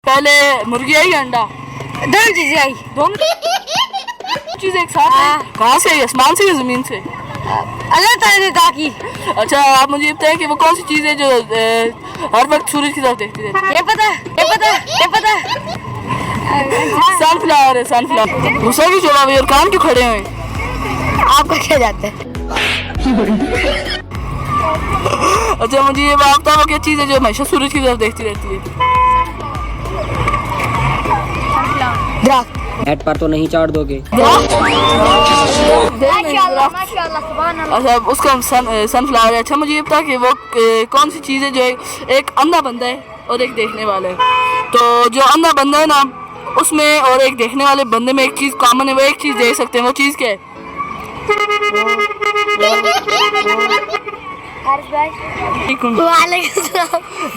पहले मुर्गी आई अंडा? दोनों चीजें आई। दोनों चीजें एक साथ आई? कहाँ से आई, आसमान से या जमीन से? अल्लाह ताला ने कहा कि। अच्छा आप मुझे बताएं कि वो कौन सी चीज़ है जो हर वक्त सूरज की तरफ देखती रहती है? ये पता सनफ्लावर है, सनफ्लावर। गुस्सा भी चला हुआ और कान क्यों खड़े हुए? आपका क्या जाता है? अच्छा मुझे ये बात बताओ क्या चीज़ है जो हमेशा सूरज की तरफ देखती रहती है? दरख्त। हेड पर तो नहीं चाट दोगे? अच्छा उसका सनफ्लावर है। अच्छा मुझे ये बता कि वो कौन सी चीज़ है जो एक अंधा बंदा है और एक देखने वाला है, तो जो अंधा बंदा है ना उसमें और एक देखने वाले बंदे में एक चीज़ कॉमन है, वो एक चीज़ देख सकते हैं, वो चीज़ क्या है?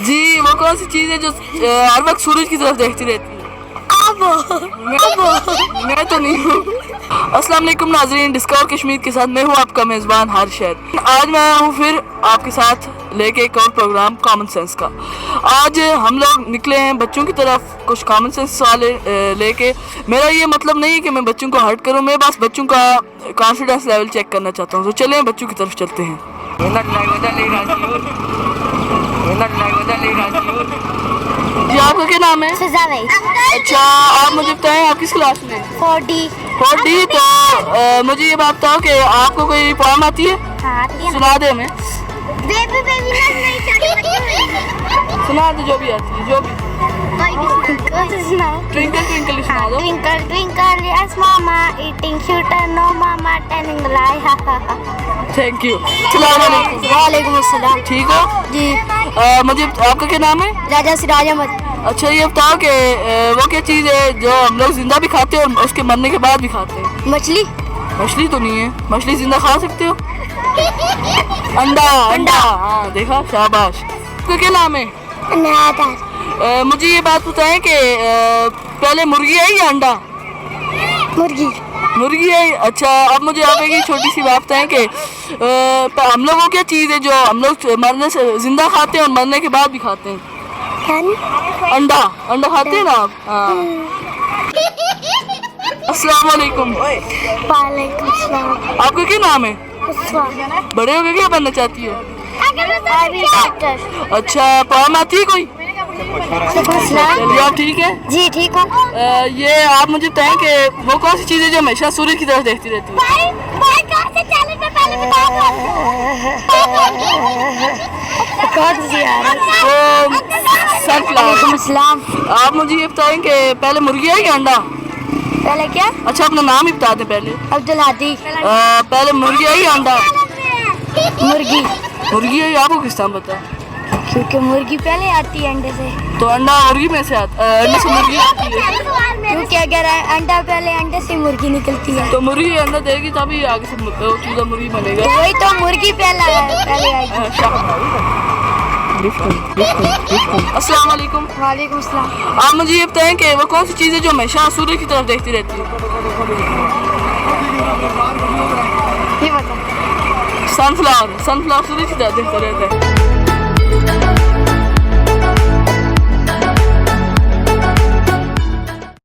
जी वो कौन सी चीज़ है जो हर वक्त सूरज की तरफ देखती रहती है? मैं तो नहीं हूँ। अस्सलाम वालेकुम नाज़रीन, डिस्कवर कश्मीर के साथ मैं हूँ आपका मेज़बान हारिश। आज मैं आया हूँ फिर आपके साथ लेके एक और प्रोग्राम कॉमन सेंस का। आज हम लोग निकले हैं बच्चों की तरफ कुछ कॉमन सेंस वाले लेके। मेरा ये मतलब नहीं है कि मैं बच्चों को हर्ट करूँ, मैं बस बच्चों का कॉन्फिडेंस लेवल चेक करना चाहता हूँ। तो चले बच्चों की तरफ चलते हैं। जी आपका क्या नाम है? अच्छा आप मुझे बताएं आप किस क्लास में? 4D। तो मुझे ये बात बताओ कि आपको कोई पोएम आती है? सुना दे हमें। सुना दे जो भी आती है, जो भी। ट्विंकल ट्विंकल सुना दो। Twinkle twinkle yes mama eating shooter no mama telling the lie ha ha ha। Thank you. वालेकुम अस्सलाम। ठीक हो जी। मुझे आपका क्या नाम है? राजा सिराज अहमद। अच्छा ये बताओ कि वो क्या चीज़ है जो हम लोग जिंदा भी खाते हैं और उसके मरने के बाद भी खाते हैं? मछली। मछली तो नहीं है, मछली जिंदा खा सकते हो? अंडा। अंडा हाँ देखा, शाबाश। आपका क्या नाम है? मुझे ये बात बताएं कि पहले मुर्गी आई या अंडा? मुर्गी आई। अच्छा अब मुझे आप एक छोटी सी बात बताएं कि हम लोगों क्या चीज़ है जो हम लोग मरने से जिंदा खाते हैं और मरने के बाद भी खाते हैं? अंडा। अंडा खाते हैं ना आप? हाँ। अस्सलाम वालेकुम। वालेकुम सलाम। आपका क्या नाम है? बड़े होके क्या बनना चाहती हो? अच्छा पोएम आती है कोई? चलिए आप ठीक है? जी ठीक हूँ। ये आप मुझे बताएं कि वो कौन सी चीज़ है जो हमेशा सूरज की तरफ देखती रहती है? कौन सी यार? वो सनफ्लावर। आप मुझे ये बताएं कि पहले मुर्गी है या अंडा? पहले क्या? अच्छा अपना नाम ही बता दें पहले। अब्दुल हादी। पहले मुर्गी है या अंडा? मुर्गी। मुर्गी है, आपको किस टाइम पता? क्योंकि मुर्गी पहले आती है अंडे से। तो अंडा मुर्गी में से आता, अंडे से मुर्गी आती है। क्योंकि अगर अंडा पहले अंडे से मुर्गी निकलती है तो मुर्गी अंडा देगी तभी आगे से चूजा मुर्गी बनेगा। तो वही तो मुर्गी पहले आएगी। अस्सलाम वालेकुम। वालेकुम सलाम। आप मुझे ये बताएं कि वो कौन सी चीज़ है जो हमेशा सूरज की तरफ देखती रहती है? ये बता। सनफ्लावर। सनफ्लावर सूरज की तरफ देखता रहता है।